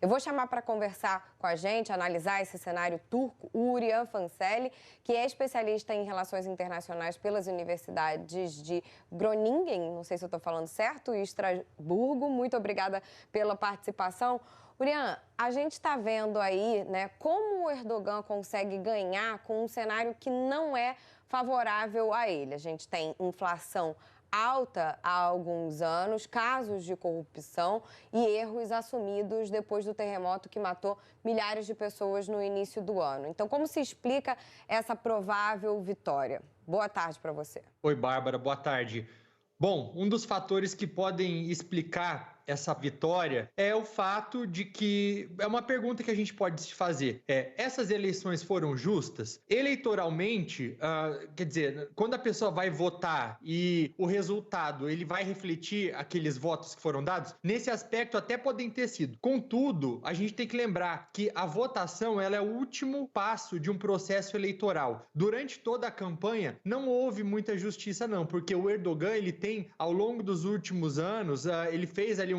Eu vou chamar para conversar com a gente, analisar esse cenário turco, o Urian Fancelli, que é especialista em relações internacionais pelas universidades de Groningen, não sei se eu estou falando certo, e Estrasburgo. Muito obrigada pela participação. Urian, a gente está vendo aí, né, como o Erdogan consegue ganhar com um cenário que não é favorável a ele. A gente tem inflação alta há alguns anos, casos de corrupção e erros assumidos depois do terremoto que matou milhares de pessoas no início do ano. Então, como se explica essa provável vitória? Boa tarde para você. Oi, Bárbara, boa tarde. Bom, um dos fatores que podem explicar essa vitória é o fato de que é uma pergunta que a gente pode se fazer. Essas eleições foram justas? Eleitoralmente, quer dizer, quando a pessoa vai votar e o resultado ele vai refletir aqueles votos que foram dados, nesse aspecto até podem ter sido. Contudo, a gente tem que lembrar que a votação ela é o último passo de um processo eleitoral. Durante toda a campanha não houve muita justiça não, porque o Erdogan ele tem ao longo dos últimos anos, ele fez ali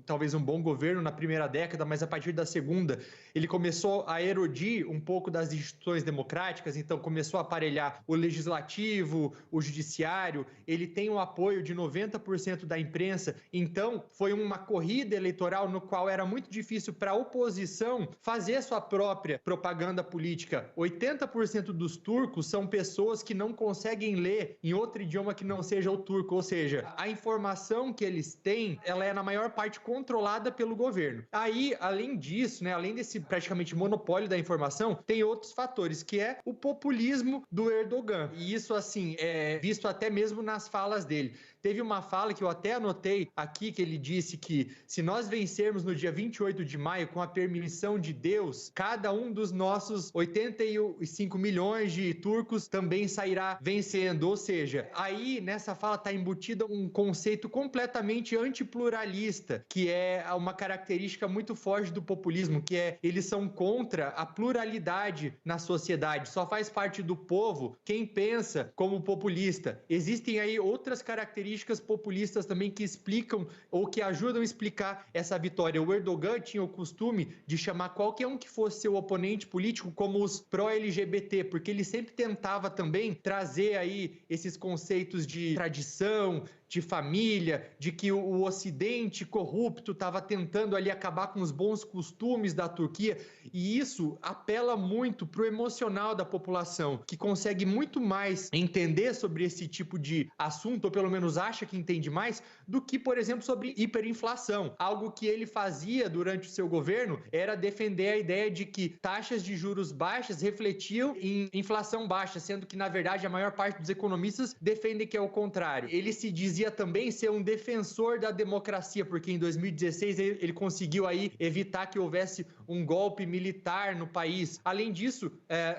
talvez um bom governo na primeira década, mas a partir da segunda ele começou a erodir um pouco das instituições democráticas, então começou a aparelhar o legislativo, o judiciário, ele tem o apoio de 90% da imprensa, então foi uma corrida eleitoral no qual era muito difícil para a oposição fazer sua própria propaganda política. 80% dos turcos são pessoas que não conseguem ler em outro idioma que não seja o turco, ou seja, a informação que eles têm, ela é na maior parte controlada pelo governo. Aí, além disso, né, além desse praticamente monopólio da informação, tem outros fatores, que é o populismo do Erdogan. E isso, assim, é visto até mesmo nas falas dele. Teve uma fala que eu até anotei aqui, que ele disse que se nós vencermos no dia 28 de maio, com a permissão de Deus, cada um dos nossos 85 milhões de turcos também sairá vencendo. Ou seja, aí nessa fala está embutido um conceito completamente antipluralista, que é uma característica muito forte do populismo, que é eles são contra a pluralidade na sociedade. Só faz parte do povo quem pensa como populista. Existem aí outras características populistas também que explicam ou que ajudam a explicar essa vitória. O Erdogan tinha o costume de chamar qualquer um que fosse seu oponente político como os pró-LGBT, porque ele sempre tentava também trazer aí esses conceitos de tradição, de família, de que o Ocidente corrupto estava tentando ali acabar com os bons costumes da Turquia, e isso apela muito para o emocional da população, que consegue muito mais entender sobre esse tipo de assunto, ou pelo menos acha que entende mais, do que, por exemplo, sobre hiperinflação. Algo que ele fazia durante o seu governo era defender a ideia de que taxas de juros baixas refletiam em inflação baixa, sendo que, na verdade, a maior parte dos economistas defendem que é o contrário. Ele se dizia também ser um defensor da democracia, porque em 2016 ele conseguiu aí evitar que houvesse um golpe militar no país. Além disso,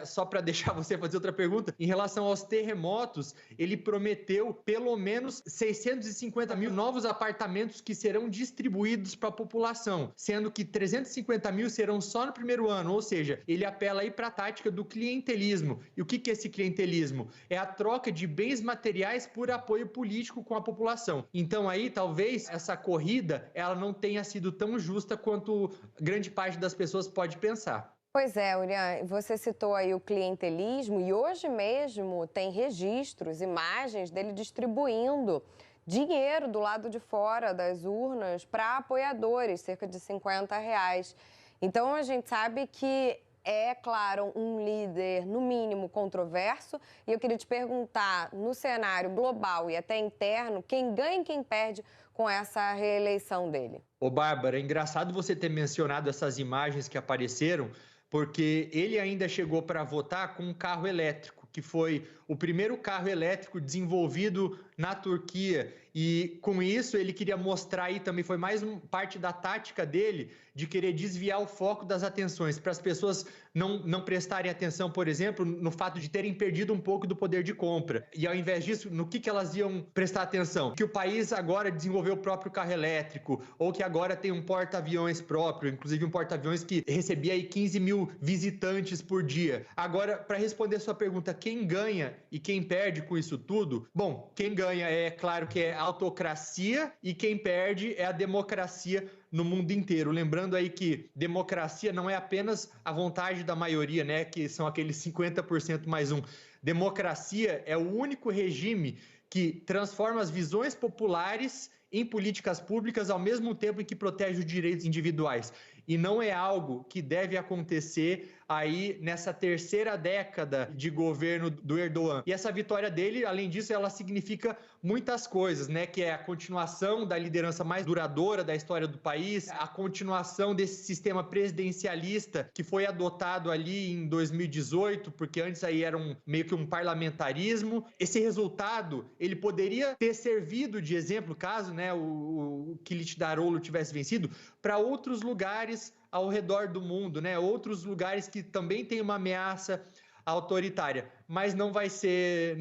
só para deixar você fazer outra pergunta, em relação aos terremotos, ele prometeu pelo menos 650 mil novos apartamentos que serão distribuídos para a população, sendo que 350 mil serão só no primeiro ano, ou seja, ele apela aí para a tática do clientelismo. E o que é esse clientelismo? É a troca de bens materiais por apoio político com a população. Então aí talvez essa corrida ela não tenha sido tão justa quanto grande parte das pessoas pode pensar. Pois é, Urian, você citou aí o clientelismo e hoje mesmo tem registros, imagens dele distribuindo dinheiro do lado de fora das urnas para apoiadores, cerca de R$ 50. Então a gente sabe que é, claro, um líder, no mínimo, controverso. E eu queria te perguntar, no cenário global e até interno, quem ganha e quem perde com essa reeleição dele? Ô, Bárbara, é engraçado você ter mencionado essas imagens que apareceram, porque ele ainda chegou para votar com um carro elétrico, que foi o primeiro carro elétrico desenvolvido na Turquia. E com isso ele queria mostrar aí também, foi mais parte da tática dele de querer desviar o foco das atenções, para as pessoas não prestarem atenção, por exemplo, no fato de terem perdido um pouco do poder de compra. E ao invés disso, no que elas iam prestar atenção? Que o país agora desenvolveu o próprio carro elétrico, ou que agora tem um porta-aviões próprio, inclusive um porta-aviões que recebia aí 15 mil visitantes por dia. Agora, para responder a sua pergunta, quem ganha e quem perde com isso tudo? Bom, quem ganha é claro que é a autocracia e quem perde é a democracia no mundo inteiro. Lembrando aí que democracia não é apenas a vontade da maioria, né, que são aqueles 50% mais um. Democracia é o único regime que transforma as visões populares em políticas públicas ao mesmo tempo em que protege os direitos individuais. E não é algo que deve acontecer aí nessa terceira década de governo do Erdogan. E essa vitória dele, além disso, ela significa muitas coisas, né? Que é a continuação da liderança mais duradoura da história do país, a continuação desse sistema presidencialista que foi adotado ali em 2018, porque antes aí era meio que um parlamentarismo. Esse resultado, ele poderia ter servido de exemplo, caso, né, o Kılıçdaroğlu tivesse vencido, para outros lugares ao redor do mundo, né? Outros lugares que também têm uma ameaça autoritária, mas não vai ser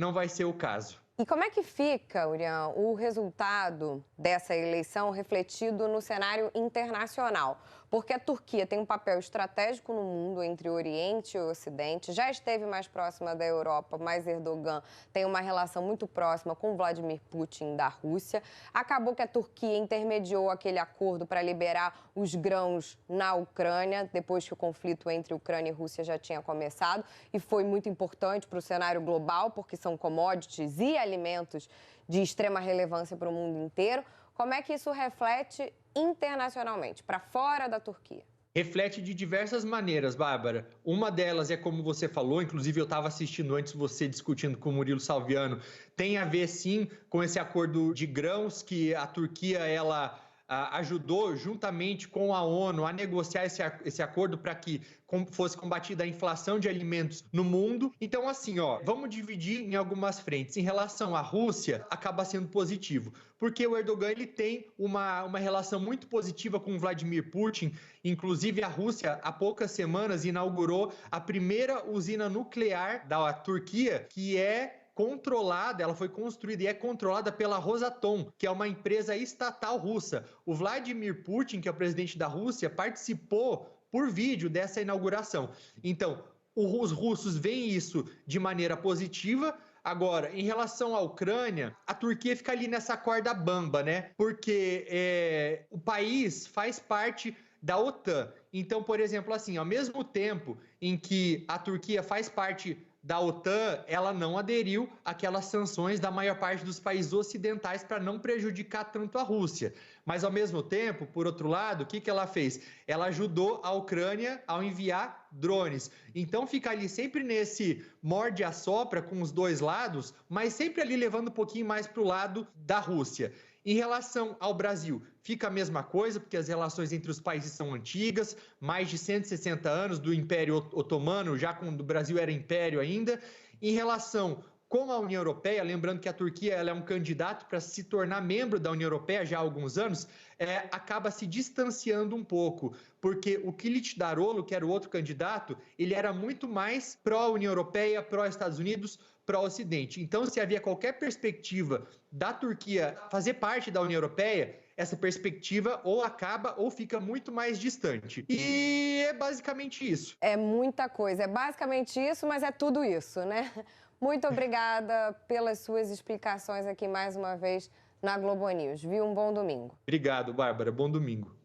o caso. E como é que fica, Urian, o resultado dessa eleição refletido no cenário internacional? Porque a Turquia tem um papel estratégico no mundo entre o Oriente e o Ocidente, já esteve mais próxima da Europa, mas Erdogan tem uma relação muito próxima com Vladimir Putin da Rússia. Acabou que a Turquia intermediou aquele acordo para liberar os grãos na Ucrânia, depois que o conflito entre Ucrânia e Rússia já tinha começado, e foi muito importante para o cenário global, porque são commodities e alimentos de extrema relevância para o mundo inteiro. Como é que isso reflete internacionalmente, para fora da Turquia? Reflete de diversas maneiras, Bárbara. Uma delas é como você falou, inclusive eu estava assistindo antes você discutindo com o Murilo Salviano, tem a ver sim com esse acordo de grãos que a Turquia ela ajudou juntamente com a ONU a negociar esse acordo para que fosse combatida a inflação de alimentos no mundo. Então, assim, vamos dividir em algumas frentes. Em relação à Rússia, acaba sendo positivo, porque o Erdogan ele tem uma relação muito positiva com o Vladimir Putin. Inclusive, a Rússia, há poucas semanas, inaugurou a primeira usina nuclear da Turquia, que ela foi construída e é controlada pela Rosatom, que é uma empresa estatal russa. O Vladimir Putin, que é o presidente da Rússia, participou por vídeo dessa inauguração. Então, os russos veem isso de maneira positiva. Agora, em relação à Ucrânia, a Turquia fica ali nessa corda bamba, né? Porque o país faz parte da OTAN. Então, por exemplo, assim, ao mesmo tempo em que a Turquia faz parte da OTAN, ela não aderiu àquelas sanções da maior parte dos países ocidentais para não prejudicar tanto a Rússia. Mas, ao mesmo tempo, por outro lado, o que ela fez? Ela ajudou a Ucrânia a enviar drones. Então, fica ali sempre nesse morde-a-sopra com os dois lados, mas sempre ali levando um pouquinho mais para o lado da Rússia. Em relação ao Brasil, fica a mesma coisa, porque as relações entre os países são antigas, mais de 160 anos do Império Otomano, já quando o Brasil era império ainda. Em relação com a União Europeia, lembrando que a Turquia ela é um candidato para se tornar membro da União Europeia já há alguns anos, acaba se distanciando um pouco, porque o Kılıçdaroğlu, que era o outro candidato, ele era muito mais pró-União Europeia, pró-Estados Unidos, pró-Ocidente. Então, se havia qualquer perspectiva da Turquia fazer parte da União Europeia, essa perspectiva ou acaba ou fica muito mais distante. E é basicamente isso. É muita coisa, é basicamente isso, mas é tudo isso, né? Muito obrigada pelas suas explicações aqui mais uma vez na Globo News. Viu? Um bom domingo. Obrigado, Bárbara. Bom domingo.